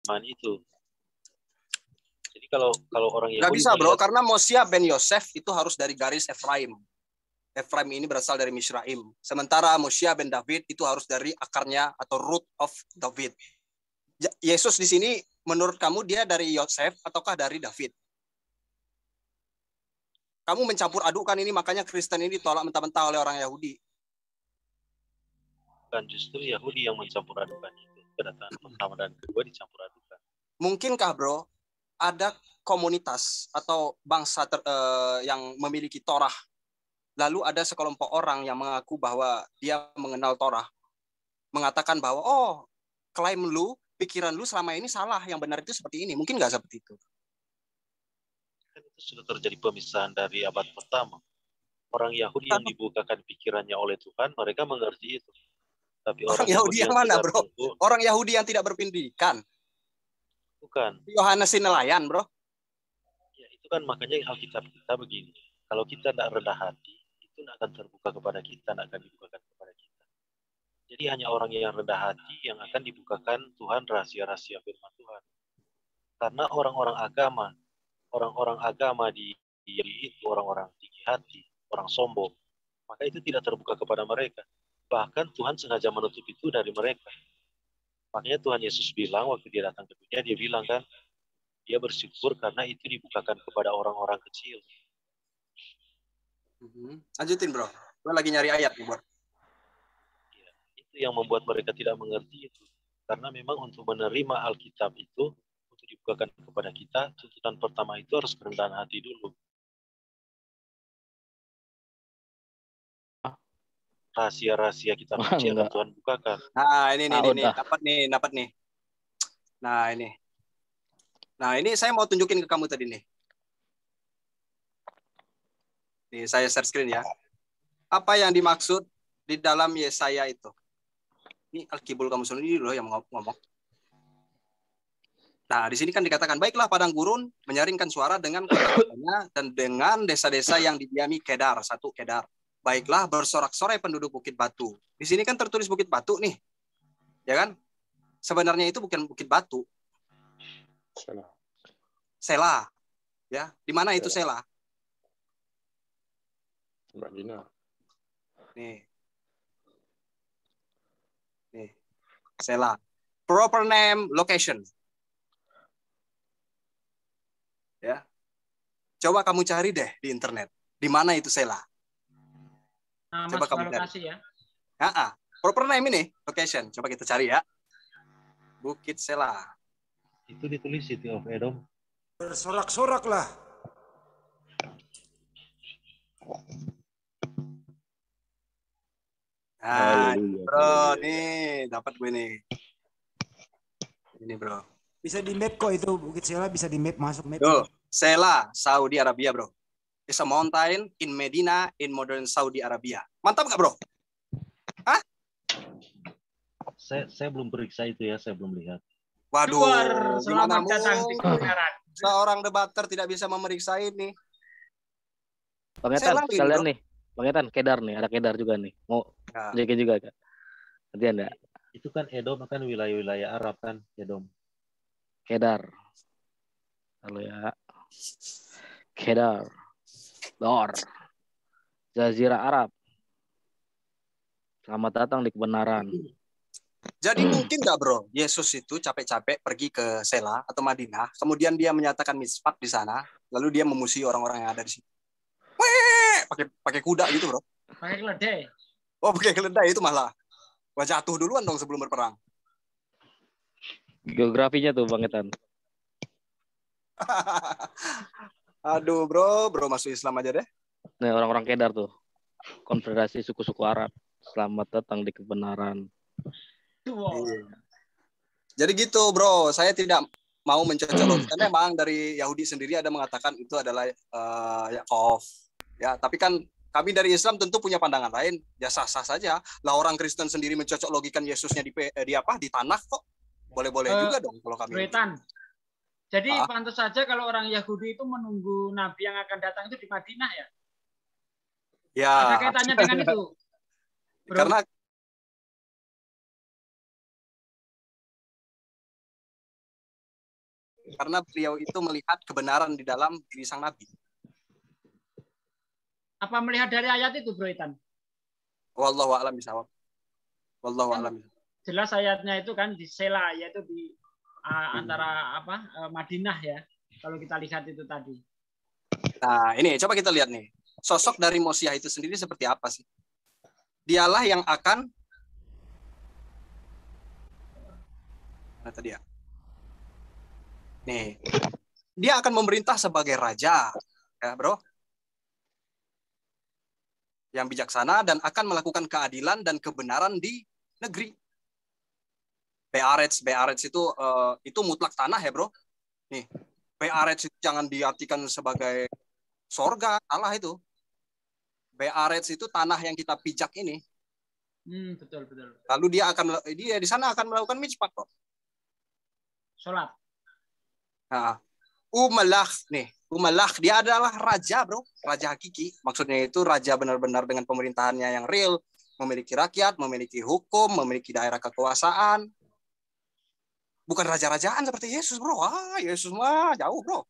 iman itu. Jadi kalau orang Nggak Yahudi bisa bro, melihat, karena Mosia ben Yosef itu harus dari garis Efraim. Efraim ini berasal dari Misraim. Sementara Mosia ben David itu harus dari akarnya atau root of David. Yesus di sini menurut kamu dia dari Yosef ataukah dari David? Kamu mencampur adukan ini, makanya Kristen ini ditolak mentah-mentah oleh orang Yahudi. kan justru Yahudi yang mencampur adukan itu. Kedatangan pertama dan kedua dicampur adukan. Mungkinkah bro, ada komunitas atau bangsa yang memiliki Torah, lalu ada sekelompok orang yang mengaku bahwa dia mengenal Torah, mengatakan bahwa oh, klaim lu, pikiran lu selama ini salah, yang benar itu seperti ini. Mungkin nggak seperti itu? Kan itu sudah terjadi pemisahan dari abad pertama. Orang Yahudi yang dibukakan pikirannya oleh Tuhan, mereka mengerti itu. Tapi Orang Yahudi yang mana bro? Orang Yahudi yang tidak berpendidikan. Bukan. Yohanes nelayan bro. Ya itu kan makanya Alkitab kita begini. Kalau kita tidak rendah hati, itu tidak akan terbuka kepada kita, tidak akan dibukakan kepada kita. Jadi hanya orang yang rendah hati yang akan dibukakan Tuhan rahasia-rahasia firman Tuhan. Karena orang-orang agama di itu orang-orang tinggi hati, orang sombong, maka itu tidak terbuka kepada mereka. Bahkan Tuhan sengaja menutup itu dari mereka. Makanya Tuhan Yesus bilang waktu dia datang ke dunia, dia bilang kan, dia bersyukur karena itu dibukakan kepada orang-orang kecil. Lanjutin bro, gue lagi nyari ayat nih bro. Ya, itu yang membuat mereka tidak mengerti itu. Karena memang untuk menerima Alkitab itu, untuk dibukakan kepada kita, tuntutan pertama itu harus kerendahan hati dulu. Rahasia-rahasia kita kunci akan Tuhan bukakan. Nah ini dapat nih. Nah ini saya mau tunjukin ke kamu tadi nih. Nih saya share screen ya. Apa yang dimaksud di dalam Yesaya itu? Ini Alkibul kamu sendiri loh yang ngomong. Nah di sini kan dikatakan, baiklah padang gurun menyaringkan suara dengan kota-kotanya dan dengan desa-desa yang didiami Kedar, satu Kedar. Baiklah bersorak-sorai penduduk Bukit Batu. Di sini kan tertulis Bukit Batu nih, ya kan? Sebenarnya itu bukan Bukit Batu. Sela, ya. Di mana itu Sela? Nih, Sela. Proper name, location. Ya. Coba kamu cari deh di internet. Di mana itu Sela? Coba kamu lokasi ya. Proper name ini, location. Coba kita cari ya. Bukit Sela. Itu ditulis City of Edom. Bersorak-soraklah. Nah, bro, nih dapat gue nih. Ini bro. Bisa di map kok itu Bukit Sela, bisa di map, masuk map. Tuh, Sela, Saudi Arabia bro. It's a mountain in Medina in modern Saudi Arabia. Mantap nggak bro? Hah? Saya belum periksa itu ya, saya belum lihat. Waduh, gimana mungkin seorang debater tidak bisa memeriksa ini? Bang Etan, sekalian nih. Bang Etan, Kedar nih, ada Kedar juga nih. Mau jaga juga kan? Nanti Anda. Itu kan Edom kan wilayah-wilayah Arab kan, Edom. Kedar. Halo ya. Kedar. Dor. Jazirah Arab. Selamat datang di kebenaran. Jadi mungkin nggak bro, Yesus itu capek-capek pergi ke Sela atau Madinah, kemudian dia menyatakan misfak di sana, lalu dia memusuhi orang-orang yang ada di situ. Pakai kuda gitu bro. Pakai keledai. Oh pakai keledai itu malah. Wah jatuh duluan dong sebelum berperang. Geografinya tuh Bang Etan. Aduh bro masuk Islam aja deh. Nih orang-orang Kedar tuh. Konfederasi suku-suku Arab. Selamat datang di kebenaran. Wow. Jadi gitu bro, saya tidak mau mencocok-logikan. Memang dari Yahudi sendiri ada mengatakan itu adalah Yakov. Ya, tapi kan kami dari Islam tentu punya pandangan lain. Ya sah-sah saja. Lah orang Kristen sendiri mencocok-logikan Yesusnya di tanah kok. Boleh-boleh juga dong kalau kami. Retan. Jadi pantas saja kalau orang Yahudi itu menunggu nabi yang akan datang itu di Madinah ya? Ya. Ada kaitannya dengan itu. Bro. Karena Karena beliau itu melihat kebenaran di dalam diri sang nabi. Apa melihat dari ayat itu, Bro Itan? Wallahu a'lam bishawab. Wallahu a'lam. Jelas ayatnya itu kan di Sela, yaitu di antara Madinah ya. Kalau kita lihat itu tadi. Nah, ini coba kita lihat nih. Sosok dari Mosiah itu sendiri seperti apa sih? Dialah yang akan tadi ya. Nih. Dia akan memerintah sebagai raja, ya, Bro. Yang bijaksana dan akan melakukan keadilan dan kebenaran di negeri. Be'aretz itu mutlak tanah ya, Bro. Nih, Be'aretz itu jangan diartikan sebagai sorga, salah itu. Be'aretz itu tanah yang kita pijak ini. Betul. Lalu dia di sana akan melakukan mishpat, Bro. Sholat. Nah, Umalak dia adalah raja, Bro. Raja hakiki. Maksudnya itu raja benar-benar dengan pemerintahannya yang real, memiliki rakyat, memiliki hukum, memiliki daerah kekuasaan. Bukan raja-rajaan seperti Yesus, Bro. Yesus mah jauh, Bro.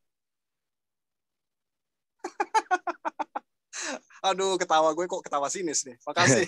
Aduh, ketawa gue kok ketawa sinis nih. Makasih.